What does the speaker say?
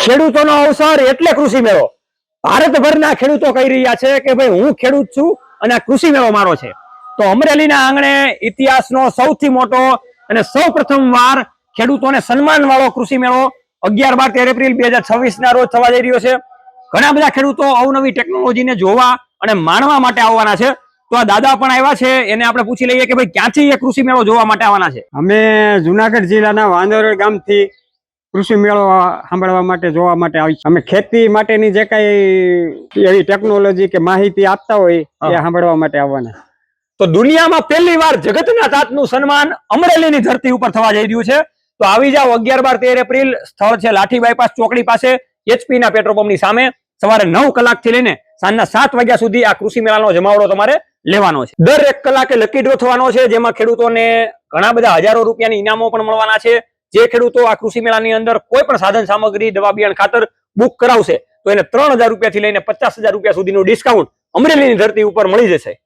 ખેડૂતોનો અવસર એટલે કૃષિ મેળો. ભારતભરના ખેડૂતો કહી રહ્યા છે કે ભાઈ હું ખેડૂત છું અને આ કૃષિ મેળો મારો છે. તો અમરેલીના આંગણે ઇતિહાસનો સૌથી મોટો અને સૌ પ્રથમ વાર ખેડૂતોને સન્માન વાળો કૃષિ મેળો 11, 12, 13 એપ્રિલ 2026 ના રોજ થવા જઈ રહ્યો છે. ઘણા બધા ખેડૂતો અવનવી ટેકનોલોજીને જોવા અને માણવા માટે આવવાના છે. તો આ દાદા પણ આવ્યા છે, એને આપણે પૂછી લઈએ કે ભાઈ ક્યાંથી એ કૃષિ મેળો જોવા માટે આવવાના છે. અમે જુનાગઢ જિલ્લાના વાંદોડ ગામથી કૃષિ મેળો સાંભળવા માટે જોવા માટે આવી. અમે ખેતી માટેની જે કઈ એવી ટેકનોલોજી કે માહિતી આપતા હોય એ સાંભળવા માટે આવવાના. તો દુનિયામાં પહેલી વાર જગતના તાતનું સન્માન અમરેલીની ધરતી ઉપર થવા જઈ રહ્યું છે. તો આવી જાઓ 11, 12, 13 એપ્રિલ. સ્થળ છે લાઠી બાયપાસ ચોકડી પાસે, HP ના પેટ્રોલ પંપની સામે. સવારે 9 કલાકથી લઈને સાંજના 7 વાગ્યા સુધી આ કૃષિ મેળાનો જમાવડો તમારે લેવાનો છે. દર 1 કલાકે લકી ડ્રો થવાનો છે, જેમાં ખેડૂતોને ઘણા બધા હજારો રૂપિયાની ઇનામો પણ મળવાના છે. જે ખેડૂતો આ કૃષિ મેળાની અંદર કોઈ પણ સાધન સામગ્રી, દવા, બિયારણ, ખાતર બુક કરાવશે તો એને 3000 રૂપિયાથી લઈને 50,000 રૂપિયા સુધીનું ડિસ્કાઉન્ટ અમરેલીની ધરતી ઉપર મળી જશે.